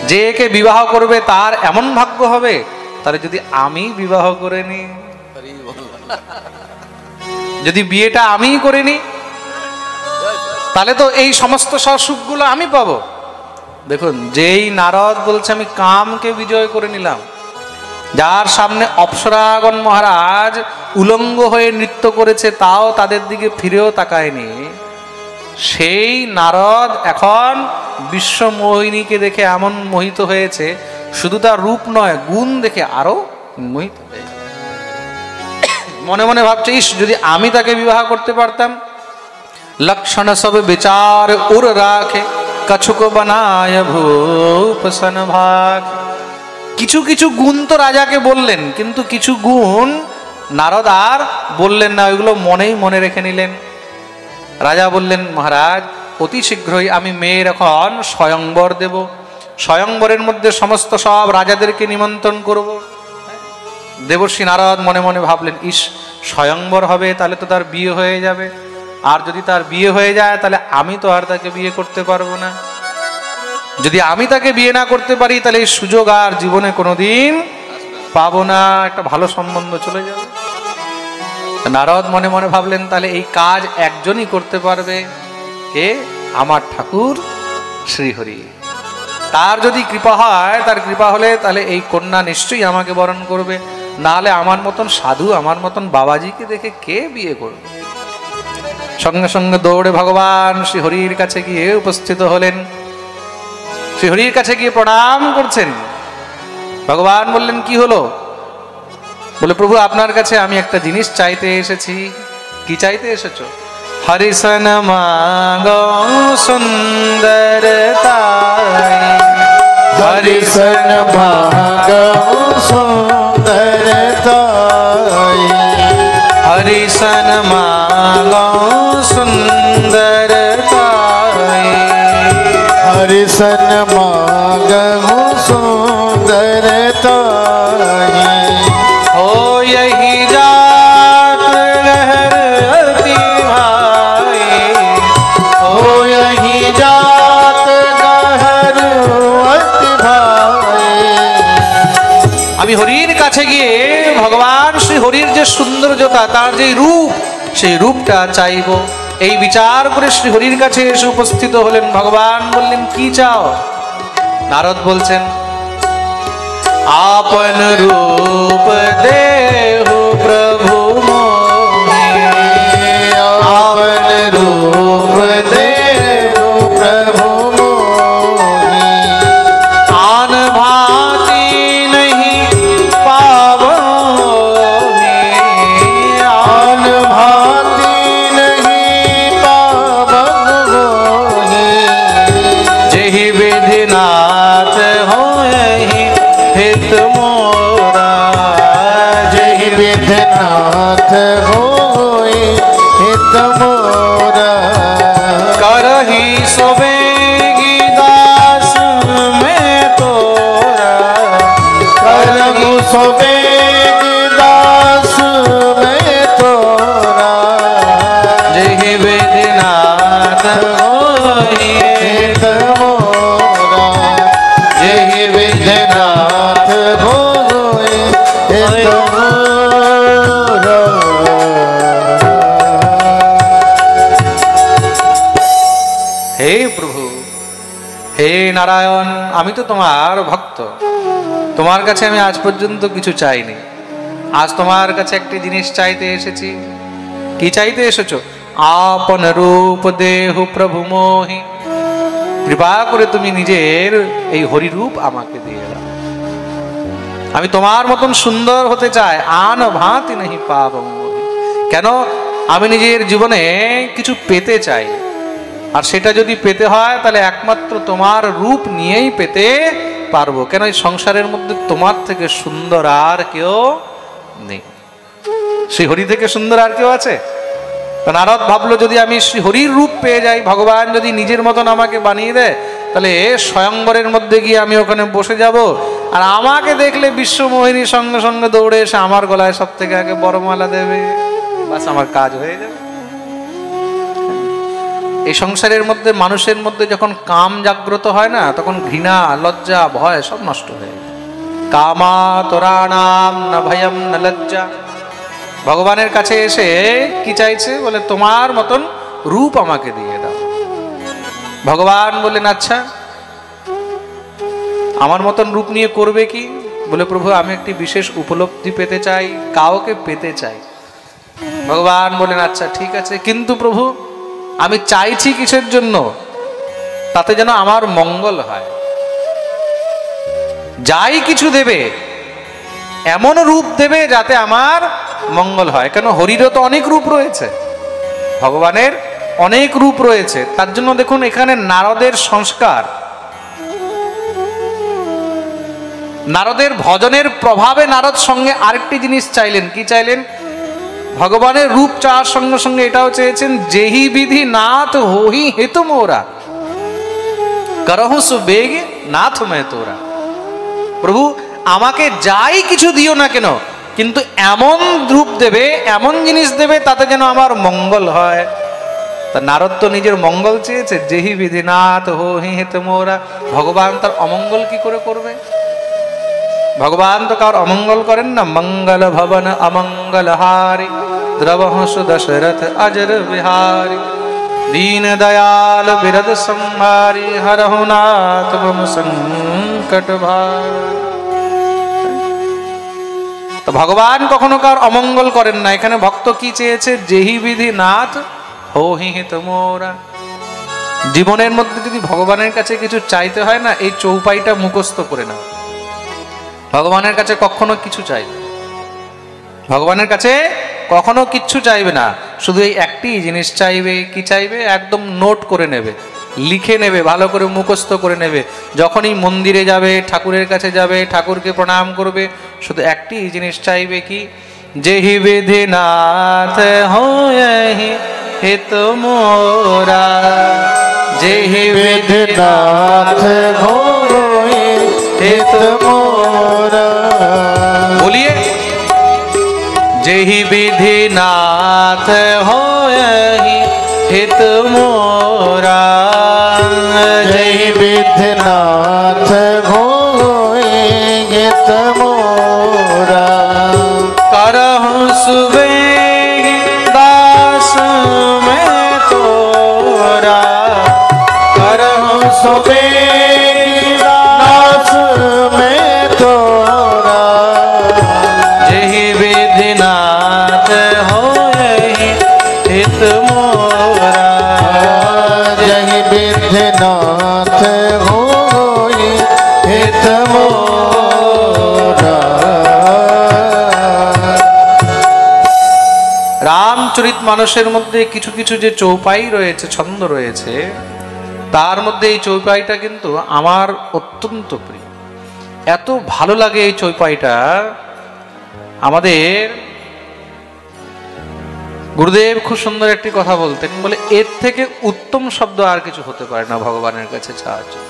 যে একে বিবাহ করবে তার এমন ভাগ্য হবে, তাহলে যদি আমি বিবাহ করে নি, যদি বিয়েটা আমি করে নি, তাহলে তো এই সমস্ত সুখগুলো আমি পাবো। দেখুন, যেই নারদ বলছে আমি কামকে বিজয় করে নিলাম, যার সামনে অপ্সরাগণ মহারাজ উলঙ্গ হয়ে নৃত্য করেছে, তাও তাদের দিকে ফিরেও তাকায়নি, সেই নারদ এখন বিশ্বমোহিনীকে দেখে এমন মোহিত হয়েছে, শুধু তার রূপ নয়, গুণ দেখে আরো মোহিত হয়েছে। মনে মনে ভাবছে, ইস, যদি আমি তাকে বিবাহ করতে পারতাম। লক্ষণ সব বিচার উর রাখে, কছুক বানায় ভূপ সনভাগ। কিছু কিছু গুণ তো রাজাকে বললেন, কিন্তু কিছু গুণ নারদ আর বললেন না, ওইগুলো মনেই মনে রেখে নিলেন। রাজা বললেন, মহারাজ অতি শীঘ্রই আমি মেয়ের এখন স্বয়ংবর দেব, স্বয়ংবরের মধ্যে সমস্ত সব রাজাদেরকে নিমন্ত্রণ করব। দেবর্ষি নারদ মনে মনে ভাবলেন, ইস স্বয়ংবর হবে তাহলে তো তার বিয়ে হয়ে যাবে, আর যদি তার বিয়ে হয়ে যায় তাহলে আমি তো আর তাকে বিয়ে করতে পারবো না, যদি আমি তাকে বিয়ে না করতে পারি তাহলে এই সুযোগ আর জীবনে কোনোদিন পাবো না, একটা ভালো সম্বন্ধ চলে যাবে। নারদ মনে মনে ভাবলেন, তাহলে এই কাজ একজনই করতে পারবে, কে? আমার ঠাকুর শ্রীহরি। তার যদি কৃপা হয়, তার কৃপা হলে তাহলে এই কন্যা নিশ্চয়ই আমাকে বরণ করবে, নাহলে আমার মতন সাধু, আমার মতন বাবাজিকে দেখে কে বিয়ে করবে। সঙ্গে সঙ্গে দৌড়ে ভগবান শ্রীহরির কাছে গিয়ে উপস্থিত হলেন। শ্রীহরির কাছে গিয়ে প্রণাম করছেন। ভগবান বললেন, কি হলো? বলে, প্রভু আপনার কাছে আমি একটা জিনিস চাইতে এসেছি। কি চাইতে এসেছো? হরিসন মাগো সুন্দরতাই, হরিসন মাগো সুন্দরতাই, হরিসন মাগো সুন্দরতাই, হরিসন মাগো সুন্দরতাই। हो यही जात लहरती भाई, हो यही जात लहरती भाई। আমি হরির কাছে গিয়ে ভগবান শ্রী হরির যে সৌন্দর্যতা, তার যে রূপ, সেই রূপটা চাইব। এই বিচার করে শ্রী হরির কাছে এসে উপস্থিত হলেন। ভগবান বললেন, কি চাও? নারদ বলছেন, आपन रूप देहु प्रभु मोहि, आपन रूप देहु प्रभु मोहि। आन भांति नहीं पावोहि, आन भांति नहीं पावोहि। जेहि विधि नाथ होहि हित मोरा, जहि विधिनाथ होय हित मोरा। करहि सोबेगी दास में तोरा, करहु सोबेग दास में तोरा। जेहि विधिनाथ होहि हित मोरा, जहि विधिनाथ होय हित मोरा। হে প্রভু, হে নারায়ণ, আমি তো তোমার ভক্ত, তোমার কাছে আমি আজ পর্যন্ত কিছু চাইনি, আজ তোমার কাছে একটি জিনিস চাইতে এসেছি। কি চাইতে এসেছো? আপন রূপ দেহু প্রভু মোহি, কৃপা করে তুমি নিজের এই হরিরূপ আমাকে দিয়ে দাও। আমি তোমার মতন সুন্দর হতে চাই। আন ভাঁতি নাহি পাবং মোহি, কেন? আমি নিজের জীবনে কিছু পেতে চাই, আর সেটা যদি পেতে হয় তাহলে একমাত্র তোমার রূপ নিয়েই পেতে পারবো। কেন? এই সংসারের মধ্যে তোমার থেকে সুন্দর আর কেউ নেই। শ্রীহরি থেকে সুন্দর আর কেউ আছে? তো নারদ ভাবলো, যদি আমি শ্রীহরির রূপ পেয়ে যাই, ভগবান যদি নিজের মতন আমাকে বানিয়ে দেয়, তাহলে স্বয়ংবরের মধ্যে গিয়ে আমি ওখানে বসে যাব, আর আমাকে দেখলে বিশ্বমোহিনী সঙ্গে সঙ্গে দৌড়ে এসে আমার গলায় সব থেকে আগে বরমালা দেবে, বাস আমার কাজ হয়ে যাবে। এই সংসারের মধ্যে মানুষের মধ্যে যখন কাম জাগ্রত হয় না, তখন ঘৃণা, লজ্জা, ভয় সব নষ্ট হয়ে যায়। কামা তোরাণাম না ভয়ম না লজ্জা। ভগবানের কাছে এসে কি চাইছে? বলে, তোমার মতন রূপ আমাকে দিয়ে দাও। ভগবান বললেন, আচ্ছা আমার মতন রূপ নিয়ে করবে কি? বলে, প্রভু আমি একটি বিশেষ উপলব্ধি পেতে চাই, কাউকে পেতে চাই। ভগবান বললেন, আচ্ছা ঠিক আছে, কিন্তু প্রভু আমি চাইছি কিসের জন্য? তাতে যেন আমার মঙ্গল হয়। যাই কিছু দেবে এমন রূপ দেবে যাতে আমার মঙ্গল হয়। কেন? হরিরও তো অনেক রূপ রয়েছে, ভগবানের অনেক রূপ রয়েছে। তার জন্য দেখুন এখানে নারদের সংস্কার, নারদের ভজনের প্রভাবে নারদ সঙ্গে আরেকটি জিনিস চাইলেন। কি চাইলেন? ভগবানের রূপ চাওয়ার সঙ্গে সঙ্গে এটাও চেয়েছেন, যেহি বিধি নাথ হোহি হেতু মোরা করহু সুবেগ নাথ মে তোরা। প্রভু আমাকে যাই কিছু দিও না কেন, কিন্তু এমন রূপ দেবে, এমন জিনিস দেবে তাতে যেন আমার মঙ্গল হয়। তা নারদ তো নিজের মঙ্গল চেয়েছে, যেহি বিধি নাথ হোহি হেতু মোরা। ভগবান তার অমঙ্গল কি করে করবে? ভগবান তো কার অমঙ্গল করেন না। মঙ্গল ভবন অমঙ্গল হারি দ্রবহসু দশরথ অজর বিহারি দীন দয়াল বিরদ সংহারি হরহু নাথ মম সংকট ভার। তো ভগবান কখনো কার অমঙ্গল করেন না। এখানে ভক্ত কি চেয়েছে? যেহি বিধি নাথ হোহি হেত মোরা। জীবনের মধ্যে যদি ভগবানের কাছে কিছু চাইতে হয় না, এই চৌপাইটা মুখস্থ করে নাও। ভগবানের কাছে কখনো কিছু চাইবে, ভগবানের কাছে কখনো কিচ্ছু চাইবে না, শুধু এই একটি জিনিস চাইবে। কি চাইবে? একদম নোট করে নেবে, লিখে নেবে, ভালো করে মুখস্থ করে নেবে। যখনই মন্দিরে যাবে, ঠাকুরের কাছে যাবে, ঠাকুরকে প্রণাম করবে, শুধু একটি জিনিস চাইবে। কি? যেহি বিধি নাথ হোহি হিত মোরা, যেহি বিধি নাথ হোহি হিত মোরা। बोलिए जेहि विधि नाथ होहि हित मोरा, जेहि विधि नाथ होहि हित मोरा। करहु सुबेग दास में तोरा, करहु सुबेग दास में तोरा। जेहि विधि नाथ होहि हित मोरा, जेहि विधि नाथ होहि हित मोरा। রামচরিত মানসের মধ্যে কিছু কিছু যে চৌপাই রয়েছে, ছন্দ রয়েছে, তার মধ্যে এই চৌপাইটা কিন্তু আমার অত্যন্ত প্রিয়। এত ভালো লাগে এই চৌপাইটা। আমাদের গুরুদেব খুব সুন্দর একটি কথা বলতেন, বলে এর থেকে উত্তম শব্দ আর কিছু হতে পারে না ভগবানের কাছে চাওয়ার জন্য।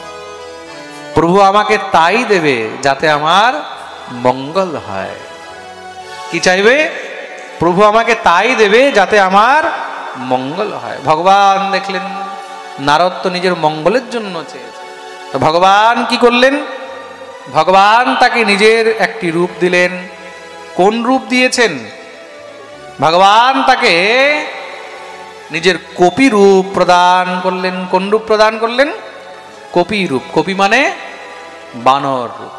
প্রভু আমাকে তাই দেবে যাতে আমার মঙ্গল হয়। কি চাইবে? প্রভু আমাকে তাই দেবে যাতে আমার মঙ্গল হয়। ভগবান দেখলেন নারদ তো নিজের মঙ্গলের জন্য চেয়েছে, তো ভগবান কি করলেন? ভগবান তাকে নিজের একটি রূপ দিলেন। কোন রূপ দিয়েছেন? ভগবান তাকে নিজের কপি রূপ প্রদান করলেন। কোন রূপ প্রদান করলেন? কপি রূপ। কপি মানে বানর রূপ।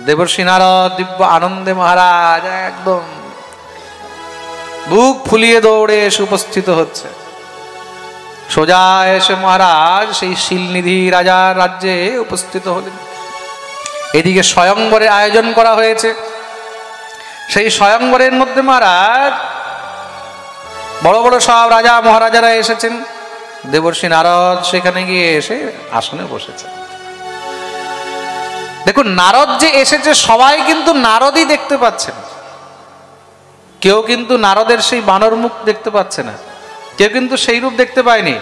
দেবর্ষি নারদ দিব্য আনন্দে মহারাজ একদম বুক ফুলিয়ে দৌড়ে এসে উপস্থিত হচ্ছে। সোজা এসে মহারাজ সেই শিলনিধি রাজার রাজ্যে উপস্থিত হলেন। এদিকে স্বয়ংবরের আয়োজন করা হয়েছে। সেই স্বয়ংবরের মধ্যে মহারাজ বড় বড় সব রাজা মহারাজারা এসেছেন। দেবর্ষি নারদ সেখানে গিয়ে এসে আসনে বসেছে। দেখুন, নারদ যে এসেছে সবাই কিন্তু নারদই দেখতে পাচ্ছেন। কেউ কিন্তু নারদের সেই বানর মুখ দেখতে পাচ্ছে না, কেউ কিন্তু সেই রূপ দেখতে পায়নি।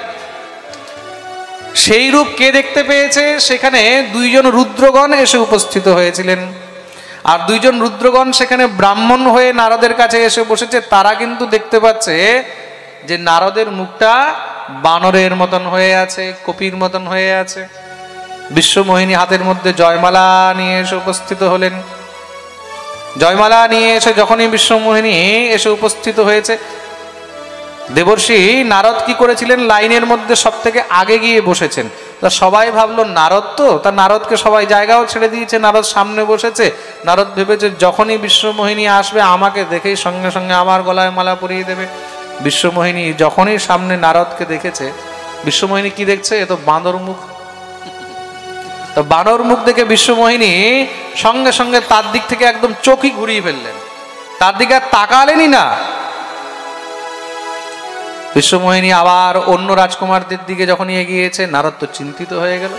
সেই রূপ কে দেখতে পেয়েছে? সেখানে দুইজন রুদ্রগণ এসে উপস্থিত হয়েছিলেন। আর দুইজন রুদ্রগণ সেখানে ব্রাহ্মণ হয়ে নারদের কাছে এসে বসেছে। তারা কিন্তু দেখতে পাচ্ছে যে নারদের মুখটা বানরের মতন হয়ে আছে, কপির মতন হয়ে আছে। বিশ্বমোহিনী হাতের মধ্যে জয়মালা নিয়ে এসে উপস্থিত হলেন। জয়মালা নিয়ে এসে যখনই বিশ্বমোহিনী এসে উপস্থিত হয়েছে, দেবর্ষি নারদ কি করেছিলেন? লাইনের মধ্যে সব থেকে আগে গিয়ে বসেছেন। তা সবাই ভাবলো নারদ তো, তা নারদকে সবাই জায়গাও ছেড়ে দিয়েছে, নারদ সামনে বসেছে। নারদ ভেবেছে যখনই বিশ্বমোহিনী আসবে আমাকে দেখেই সঙ্গে সঙ্গে আমার গলায় মালা পরিয়ে দেবে। বিশ্বমোহিনী যখনই সামনে নারদকে দেখেছে, বিশ্বমোহিনী কি দেখছে? এ তো বাঁদর মুখ। তো বানর মুখ দেখে বিশ্বমোহিনী সঙ্গে সঙ্গে তার দিক থেকে একদম চোখই ঘুরিয়ে ফেললেন, তার দিকে আর তাকালেনই না। বিশ্বমোহিনী আবার অন্য রাজকুমারদের দিকে যখন এগিয়েছে, নারদ তো চিন্তিত হয়ে গেল,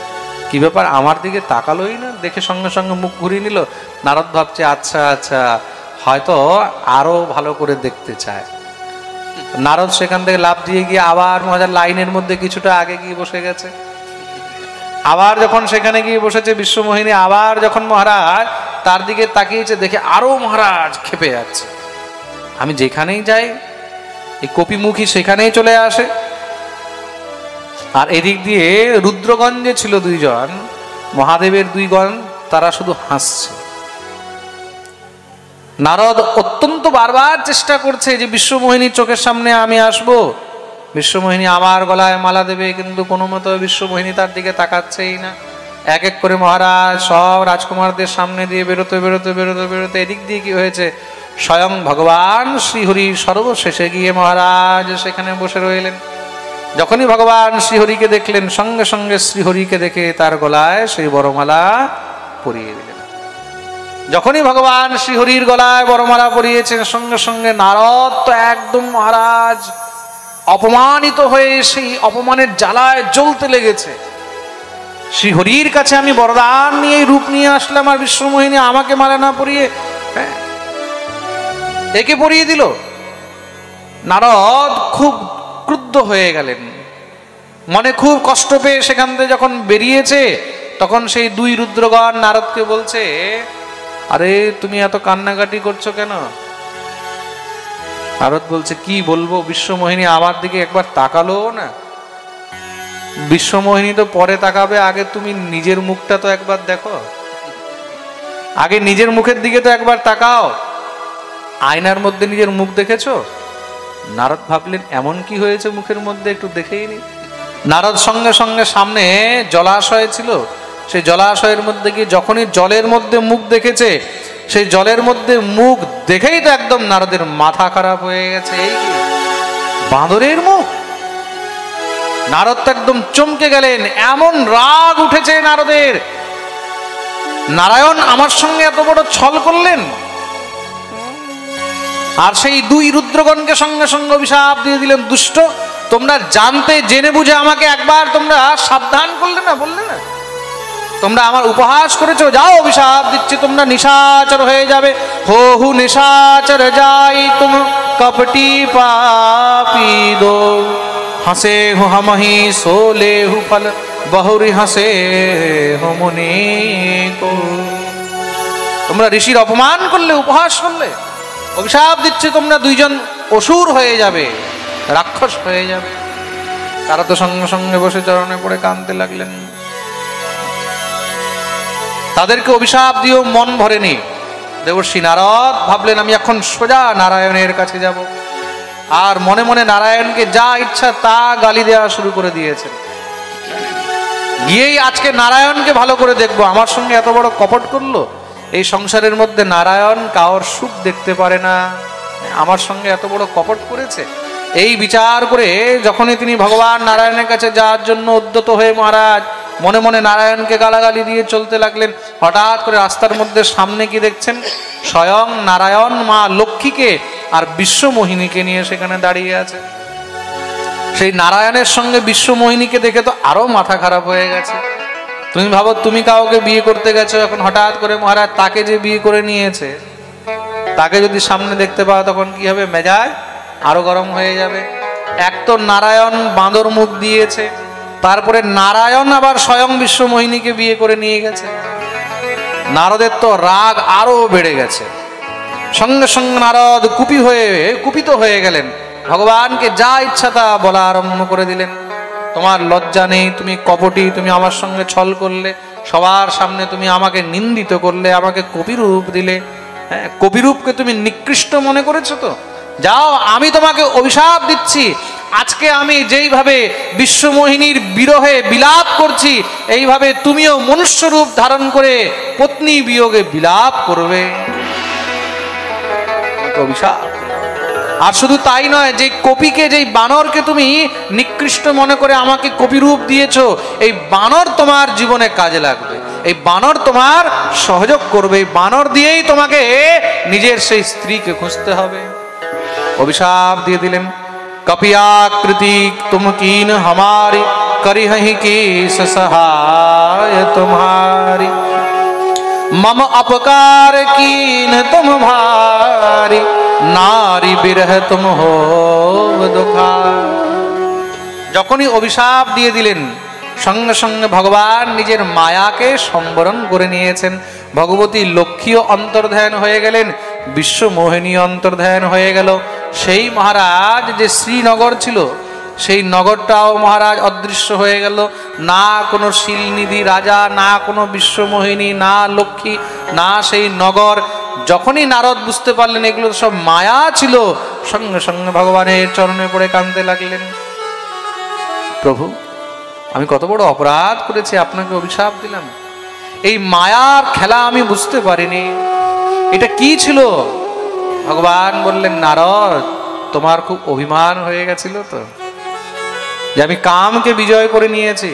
কি ব্যাপার আমার দিকে তাকালোই না। দেখে সঙ্গে সঙ্গে মুখ ঘুরিয়ে নিল। নারদ ভাবছে আচ্ছা আচ্ছা, হয়তো আরো ভালো করে দেখতে চায়। নারদ সেখান থেকে লাফ দিয়ে গিয়ে আবার মহারাজ লাইনের মধ্যে কিছুটা আগে গিয়ে বসে গেছে। আবার যখন সেখানে গিয়ে বসেছে বিশ্বমোহিনী, আবার যখন মহারাজ তার দিকে তাকিয়েছে, দেখে আরো মহারাজ ক্ষেপে যাচ্ছে। আমি যেখানেই যাই এই কপিমুখী সেখানেই চলে আসে। আর এদিক দিয়ে রুদ্রগণ যে ছিল দুইজন, মহাদেবের দুইগণ, তারা শুধু হাসছে। নারদ অত্যন্ত বারবার চেষ্টা করছে যে বিশ্বমোহিনীর চোখের সামনে আমি আসব, বিশ্বমোহিনী আমার গলায় মালা দেবে, কিন্তু কোনো মতো বিশ্বমোহিনী তার দিকে তাকাচ্ছেই না। এক এক করে মহারাজ সব রাজকুমারদের সামনে দিয়ে বেরোতে বেরোতে বেরোতে বেরোতে এদিক দিয়ে কি হয়েছে, স্বয়ং ভগবান শ্রীহরি সর্বশেষে গিয়ে মহারাজ সেখানে বসে রইলেন। যখনই ভগবান শ্রীহরিকে দেখলেন, সঙ্গে সঙ্গে শ্রীহরিকে দেখে তার গলায় সেই বরমালা পরিয়ে দিলেন। যখনই ভগবান শ্রীহরির গলায় বরমালা পরিয়েছেন, সঙ্গে সঙ্গে নারদ তো একদম মহারাজ অপমানিত হয়ে সেই অপমানের জ্বালায় জ্বলতে লেগেছে। শ্রীহরির কাছে আমি বরদান নিয়ে রূপ নিয়ে আসলাম, আর বিশ্বমোহিনী আমাকে মালা না পরিয়ে একে পরিয়ে দিল। নারদ খুব ক্রুদ্ধ হয়ে গেলেন, মনে খুব কষ্ট পেয়ে সেখান থেকে যখন বেরিয়েছে, তখন সেই দুই রুদ্রগণ নারদকে বলছে, আরে তুমি এত কান্নাকাটি করছো কেন? নারদ বলছে, কি বলবো, বিশ্বমোহিনী আমার দিকে একবার তাকালো না। বিশ্বমোহিনী তো পরে তাকাবে, আগে তুমি নিজের মুখটা তো একবার দেখো, আগে নিজের মুখের দিকে তো একবার তাকাও। আয়নার মধ্যে নিজের মুখ দেখেছো? নারদ ভাবলেন এমন কি হয়েছে মুখের মধ্যে, একটু দেখেই নি। নারদ সঙ্গে সঙ্গে সামনে জলাশয় ছিল, সেই জলাশয়ের মধ্যে গিয়ে যখনই জলের মধ্যে মুখ দেখেছে, সেই জলের মধ্যে মুখ দেখেই তো একদম নারদের মাথা খারাপ হয়ে গেছে। এই কি বাঁদরের মুখ! নারদ তো একদম চমকে গেলেন, এমন রাগ উঠেছে নারদের, নারায়ণ আমার সঙ্গে এত বড় ছল করলেন। আর সেই দুই রুদ্রগণকে সঙ্গে সঙ্গে অভিশাপ দিয়ে দিলেন, দুষ্ট, তোমরা জানতে জেনে বুঝে আমাকে একবার তোমরা সাবধান করলে না, বললে না, তোমরা আমার উপহাস করেছো, যাও অভিশাপ দিচ্ছি, তোমরা নিশাচর হয়ে যাবে। হো হু নিশাচর যাই তুম কপটি পাপি দো, হাসে হু হামহি সোলে হু ফল বহুরি হাসে হো মুনি কো। তোমরা ঋষির অপমান করলে, উপহাস করলে, অভিশাপ দিচ্ছে তোমরা দুইজন অসুর হয়ে যাবে, রাক্ষস হয়ে যাবে। তারা তো সঙ্গে সঙ্গে বসে চরণে পড়ে কাঁদতে লাগলেন। তাদেরকে অভিশাপ দিয়েও মন ভরেনি। দেবর্ষি নারদ ভাবলেন আমি এখন সোজা নারায়ণের কাছে যাব, আর মনে মনে নারায়ণকে যা ইচ্ছা তা গালি দেওয়া শুরু করে দিয়েছেন। গিয়েই আজকে নারায়ণকে ভালো করে দেখবো, আমার সঙ্গে এত বড় কপট করলো, এই সংসারের মধ্যে নারায়ণ কারোর সুখ দেখতে পারে না, আমার সঙ্গে এত বড় কপট করেছে। এই বিচার করে যখনই তিনি ভগবান নারায়ণের কাছে যাওয়ার জন্য উদ্যত হয়ে মহারাজ মনে মনে নারায়ণকে গালাগালি দিয়ে চলতে লাগলেন, হঠাৎ করে রাস্তার মধ্যে সামনে কি দেখছেন, স্বয়ং নারায়ণ মা লক্ষ্মীকে আর বিশ্বমোহিনীকে নিয়ে সেখানে দাঁড়িয়ে আছে। সেই নারায়ণের সঙ্গে বিশ্বমোহিনীকে দেখে তো আরো মাথা খারাপ হয়ে গেছে। তুমি ভাবো, তুমি কাউকে বিয়ে করতে গেছো, এখন হঠাৎ করে মহারাজ তাকে যে বিয়ে করে নিয়েছে তাকে যদি সামনে দেখতে পাও, তখন কি হবে, মেজাজ আরো গরম হয়ে যাবে। এক তো নারায়ণ বাঁদর মুখ দিয়েছে, তারপরে নারায়ণ আবার স্বয়ং বিশ্বমোহিনীকে বিয়ে করে নিয়ে গেছে। নারদের তো রাগ আরো বেড়ে গেছে। সঙ্গে সঙ্গে নারদ কুপিত হয়ে গেলেন, ভগবানকে যা ইচ্ছা তা বলা আরম্ভ করে দিলেন। তোমার লজ্জা নেই, তুমি কপটি, তুমি আমার সঙ্গে ছল করলে, সবার সামনে তুমি আমাকে নিন্দিত করলে, আমাকে কবিরূপ দিলে। হ্যাঁ, কবিরূপকে তুমি নিকৃষ্ট মনে করেছো তো, যাও আমি তোমাকে অভিশাপ দিচ্ছি, আজকে আমি যেইভাবে বিশ্বমোহিনীর বিরহে বিলাপ করছি, এইভাবে তুমিও মনুষ্য রূপ ধারণ করে পত্নী বিয়োগে বিলাপ করবে। অভিশাপ। আর শুধু তাই নয়, যে কপিকে, যেই বানরকে তুমি নিকৃষ্ট মনে করে আমাকে কপিরূপ দিয়েছো, এই বানর তোমার জীবনে কাজে লাগবে, এই বানর তোমার সহযোগ করবে, এই বানর দিয়েই তোমাকে নিজের সেই স্ত্রীকে খুঁজতে হবে। অভিশাপ দিয়ে দিলেন, कपियाकृति तुम कीन हमारी, करी हहीं की सहाय तुम्हारी। मम अपकार कीन तुम भारी, नारी बिरह तुम हो दुखार। যখনই অভিশাপ দিয়ে দিলেন সঙ্গে সঙ্গে ভগবান নিজের মায়াকে সম্বরণ করে নিয়েছেন। ভগবতী লক্ষ্মীও অন্তর্ধান হয়ে গেলেন, বিশ্বমোহিনী অন্তর্ধান হয়ে গেল। সেই মহারাজ যে শ্রীনগর ছিল, সেই নগরটাও মহারাজ অদৃশ্য হয়ে গেল। না কোনো শিলনিধি রাজা, না কোনো বিশ্বমোহিনী, না লক্ষ্মী, না সেই নগর। যখনই নারদ বুঝতে পারলেন এগুলো সব মায়া ছিল, সঙ্গে সঙ্গে ভগবানের চরণে পড়ে কাঁদতে লাগলেন, প্রভু আমি কত বড় অপরাধ করেছি, আপনাকে অভিশাপ দিলাম। এই মায়ার খেলা আমি বুঝতে পারিনি, এটা কি ছিল? ভগবান বললেন, নারদ তোমার খুব অভিমান হয়ে গেছিল তো, যে আমি কামকে বিজয় করে নিয়েছি।